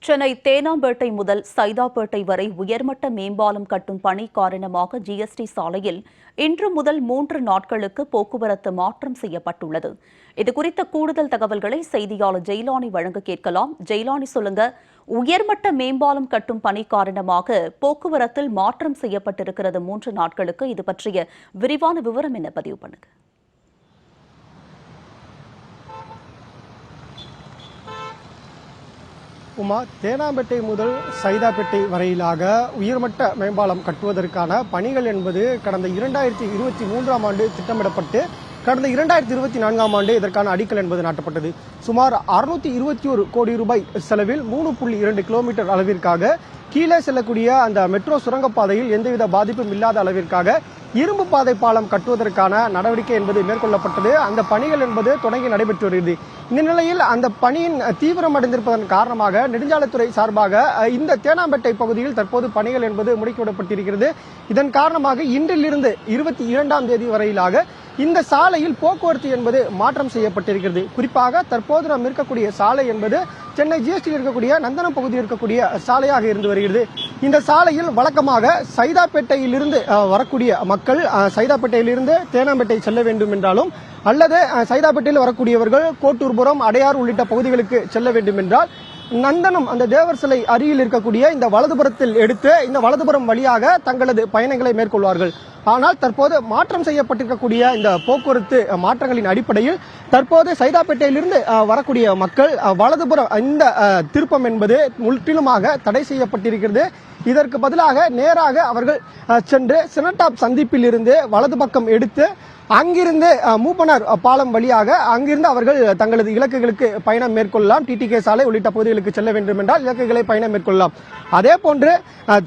சென்னை தேனாம்பேட்டை முதல் சைதாப்பேட்டை வரை உயர்மட்ட மேம்பாலம் கட்டும் பணி காரணமாக ஜிஎஸ்டி சாலையில் இன்று முதல் 3 நாட்களுக்கு போக்குவரத்து மாற்றம் செய்யப்பட்டுள்ளது. இதுகுறித்த கூடுதல் தகவல்களை செய்தியாளர் ஜெயலானி வழங்க கேட்கலாம். ஜெயலானி, சொல்லுங்க. உயர்மட்ட மேம்பாலம் கட்டும் பணி காரணமாக போக்குவரத்தில் மாற்றம் செய்யப்பட்டிருக்கிறது 3 நாட்களுக்கு. இது பற்றிய விரிவான விவரம் என்ன? பதிவு பண்ணுங்க. தேனாம்பேட்டை முதல் சைதாப்பேட்டை வரையிலாக உயர்மட்ட மேம்பாலம் கட்டுவதற்கான பணிகள் என்பது கடந்த 2023ஆம் ஆண்டு திட்டமிடப்பட்டு கடந்த 2024ஆம் ஆண்டு இதற்கான அடிக்கல் என்பது நாட்டப்பட்டது. சுமார் 621 கோடி ரூபாய் செலவில் 3.2 கிலோமீட்டர் அளவிற்காக கீழே செல்லக்கூடிய அந்த மெட்ரோ சுரங்கப்பாதையில் எந்தவித பாதிப்பும் இல்லாத அளவிற்காக இரும்பு பாதை பாலம் கட்டுவதற்கான நடவடிக்கை என்பது மேற்கொள்ளப்பட்டது. அந்த பணிகள் என்பது தொடங்கி நடைபெற்று வருகிறது. இந்த நிலையில் அந்த பணியின் தீவிரம் அடைந்திருப்பதன் காரணமாக நெடுஞ்சாலைத்துறை சார்பாக இந்த தேனாம்பேட்டை பகுதியில் தற்போது பணிகள் என்பது முடுக்கிவிடப்பட்டிருக்கிறது. இதன் காரணமாக இன்றிலிருந்து 22ஆம் தேதி வரையிலாக இந்த சாலையில் போக்குவரத்து என்பது மாற்றம் செய்யப்பட்டிருக்கிறது. குறிப்பாக தற்போது நாம் இருக்கக்கூடிய சாலை என்பது சென்னை ஜிஎஸ்டியில் இருக்கக்கூடிய நந்தனம் பகுதியில் இருக்கக்கூடிய சாலையாக இருந்து வருகிறது. இந்த சாலையில் வழக்கமாக சைதாப்பேட்டையிலிருந்து வரக்கூடிய மக்கள் சைதாப்பேட்டையிலிருந்து தேனாம்பேட்டை செல்ல வேண்டும் என்றாலும் அல்லது சைதாப்பேட்டையில் வரக்கூடியவர்கள் கோட்டூர்புரம், அடையார் உள்ளிட்ட பகுதிகளுக்கு செல்ல வேண்டும் என்றால் நந்தனம் அந்த தேவர் சிலை அருகில் இருக்கக்கூடிய இந்த வலதுபுறத்தில் எடுத்து இந்த வலதுபுறம் வழியாக தங்களது பயணங்களை மேற்கொள்வார்கள். ஆனால் தற்போது மாற்றம் செய்யப்பட்டிருக்கக்கூடிய இந்த போக்குவரத்து மாற்றங்களின் அடிப்படையில் தற்போது சைதாப்பேட்டையிலிருந்து வரக்கூடிய மக்கள் வலதுபுறம் இந்த திருப்பம் என்பது முற்றிலுமாக தடை செய்யப்பட்டிருக்கிறது. இதற்கு பதிலாக நேராக அவர்கள் சென்று சினட்டாப் சந்திப்பில் இருந்து வலது பக்கம் எடுத்து அங்கிருந்து மூப்பனார் பாலம் வழியாக அங்கிருந்து அவர்கள் தங்களது இலக்குகளுக்கு பயணம் மேற்கொள்ளலாம். டிடிகே சாலை உள்ளிட்ட பகுதிகளுக்கு செல்ல வேண்டும் என்றால் இலக்குகளை பயணம் மேற்கொள்ளலாம். அதே போன்று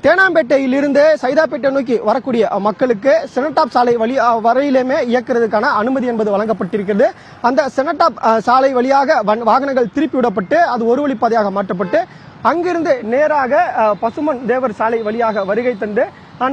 தேனாம்பேட்டையிலிருந்து சைதாப்பேட்டை நோக்கி வரக்கூடிய மக்களுக்கு செனட்டாப் சாலை வழி வரையிலுமே இயக்குறதுக்கான அனுமதி என்பது வழங்கப்பட்டிருக்கிறது. அந்த செனட்டாப் சாலை வழியாக வாகனங்கள் திருப்பிவிடப்பட்டு அது ஒரு வழிப்பாதையாக மாற்றப்பட்டு அங்கிருந்து நேராக பசுமன் தேவர் சாலை வழியாக வருகை தந்து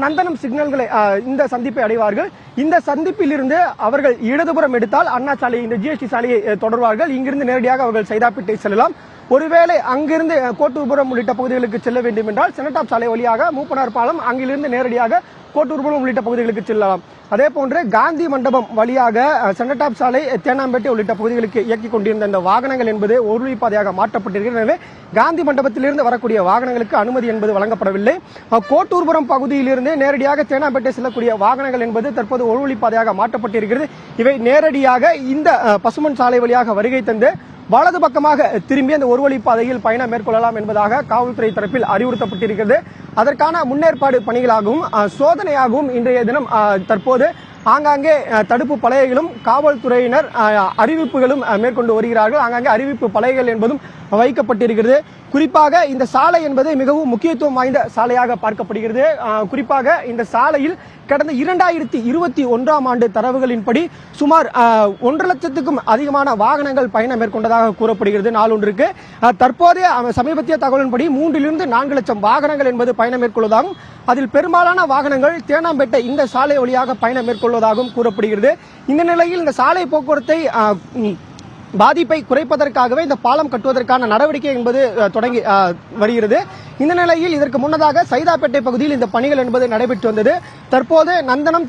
நந்தனம் சிக்னல்களை இந்த சந்திப்பை அடைவார்கள். இந்த சந்திப்பில் இருந்து அவர்கள் இடதுபுறம் எடுத்தால் அண்ணா சாலை இந்த ஜிஎஸ்டி சாலையை தொடர்வார்கள். இங்கிருந்து நேரடியாக அவர்கள் சைதாப்பேட்டை செல்லலாம். ஒருவேளை அங்கிருந்து கோட்டூர்புரம் உள்ளிட்ட பகுதிகளுக்கு செல்ல வேண்டும் என்றால் செனட்டாப் சாலை வழியாக மூப்பனார் பாலம் அங்கிலிருந்து நேரடியாக கோட்டூர்புரம் உள்ளிட்ட பகுதிகளுக்கு செல்லலாம். அதே போன்று காந்தி மண்டபம் வழியாக செனட்டாப் சாலை, தேனாம்பேட்டை உள்ளிட்ட பகுதிகளுக்கு இயக்கிக் கொண்டிருந்த இந்த வாகனங்கள் என்பது ஒரு வழிப்பாதையாக மாற்றப்பட்டிருக்கிறது. எனவே காந்தி மண்டபத்திலிருந்து வரக்கூடிய வாகனங்களுக்கு அனுமதி என்பது வழங்கப்படவில்லை. கோட்டூர்புரம் பகுதியிலிருந்து நேரடியாக தேனாம்பேட்டை செல்லக்கூடிய வாகனங்கள் என்பது தற்போது ஒரு வழிப்பாதையாக மாற்றப்பட்டிருக்கிறது. இவை நேரடியாக இந்த பசுமன் சாலை வழியாக வருகை தந்து வலது பக்கமாக திரும்பி அந்த ஒரு வழிப்பாதையில் பயணம் மேற்கொள்ளலாம் என்பதாக காவல்துறை தரப்பில் அறிவுறுத்தப்பட்டிருக்கிறது. அதற்கான முன்னேற்பாடு பணிகளாகவும் சோதனையாகவும் இன்றைய தினம் தற்போது ஆங்காங்கே தடுப்பு பலகைகளும் காவல்துறையினர் அறிவிப்புகளும் மேற்கொண்டு வருகிறார்கள். ஆங்காங்கே அறிவிப்பு பலகைகள் என்பதும் வைக்கப்பட்டிருக்கிறது. குறிப்பாக இந்த சாலை என்பது மிகவும் முக்கியத்துவம் வாய்ந்த சாலையாக பார்க்கப்படுகிறது. குறிப்பாக இந்த சாலையில் கடந்த 2021ஆம் ஆண்டு தரவுகளின்படி சுமார் 1 லட்சத்துக்கும் அதிகமான வாகனங்கள் பயணம் மேற்கொண்டதாக கூறப்படுகிறது நாளொன்றுக்கு. தற்போதைய சமீபத்திய தகவலின்படி 3 to 4 லட்சம் வாகனங்கள் என்பது பயணம் மேற்கொள்வதாகவும் அதில் பெரும்பாலான வாகனங்கள் தேனாம்பேட்டை இந்த சாலை வழியாக பயணம் மேற்கொள்வதாகவும் கூறப்படுகிறது. இந்த நிலையில் இந்த சாலை போக்குவரத்தை பாதிப்பை குறைப்பதற்காகவே இந்த பாலம் கட்டுவதற்கான நடவடிக்கை என்பது தொடங்கி வருகிறது. இந்த நிலையில் இதற்கு முன்னதாக சைதாப்பேட்டை பகுதியில் இந்த பணிகள் என்பது நடைபெற்று வந்தது. தற்போது நந்தனம்,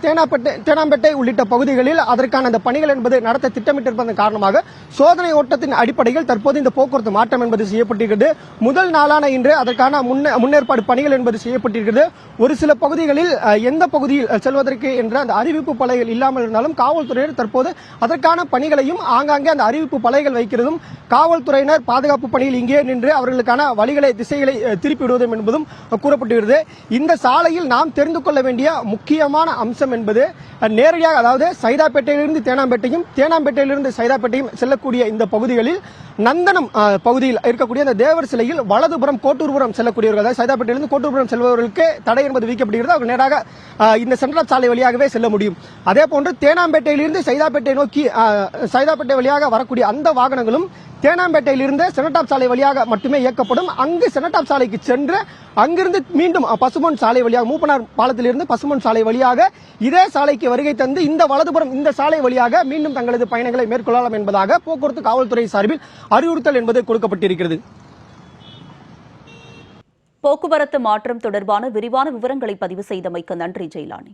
தேனாம்பேட்டை உள்ளிட்ட பகுதிகளில் அதற்கான இந்த பணிகள் என்பது நடத்த திட்டமிட்டிருப்பதன் காரணமாக சோதனை ஓட்டத்தின் அடிப்படையில் தற்போது இந்த போக்குவரத்து மாற்றம் என்பது செய்யப்பட்டிருக்கிறது. முதல் நாளான இன்று அதற்கான முன்னேற்பாடு பணிகள் என்பது செய்யப்பட்டிருக்கிறது. ஒரு சில பகுதிகளில் எந்த பகுதியில் செல்வதற்கு என்ற அந்த அறிவிப்பு பலகைகள் இல்லாமல் இருந்தாலும் காவல்துறையினர் தற்போது அதற்கான பணிகளையும் ஆங்காங்கே அந்த அறிவிப்பு பலகைகள் வைக்கிறதும் காவல்துறையினர் பாதுகாப்பு பணியில் இங்கே நின்று அவர்களுக்கான வழிகளை திசைகளை திருப்பிவிடுவதும் என்பதும் கூறப்பட்டிருக்கிறது. இந்த சாலையில் நாம் தெரிந்து கொள்ள வேண்டிய முக்கியமான அம்சம் என்பது நேரடியாக, அதாவது சைதாப்பேட்டையிலிருந்து தேனாம்பேட்டையும் தேனாம்பேட்டையிலிருந்து சைதாப்பேட்டையும் செல்லக்கூடிய இந்த பகுதிகளில் நந்தனம் பகுதியில் இருக்கக்கூடிய அந்த தேவர் சிலையில் வலதுபுறம் கோட்டூர்புரம் செல்லக்கூடியவர்கள், அதாவது சைதாப்பேட்டையிலிருந்து கோட்டூர்புரம் செல்பவர்களுக்கு தடை என்பது விதிக்கப்படுகிறது. அவர்கள் நேராக இந்த சென்ட்ரல் சாலை வழியாகவே செல்ல முடியும். அதே போன்று தேனாம்பேட்டையிலிருந்து சைதாப்பேட்டை நோக்கி சைதாப்பேட்டை வழியாக வரக்கூடிய அந்த வாகனங்களும் தேனாம்பேட்டையிலிருந்து செனட்டாப் சாலை வழியாக மட்டுமே இயக்கப்படும். அங்கு செனட்டாப் சாலைக்கு சென்று அங்கிருந்து மீண்டும் பசுமன் சாலை வழியாக மூப்பனார் பாலத்திலிருந்து பசுமன் சாலை வழியாக இதே சாலைக்கு வருகை தந்து இந்த வலதுபுறம் இந்த சாலை வழியாக மீண்டும் தங்களது பயணங்களை மேற்கொள்ளலாம் என்பதாக போக்குவரத்து காவல்துறை சார்பில் அறிவுறுத்தல் என்பது கொடுக்கப்பட்டிருக்கிறது. போக்குவரத்து மாற்றம் தொடர்பான விரிவான விவரங்களை பதிவு செய்தமைக்கு நன்றி ஜெயலானி.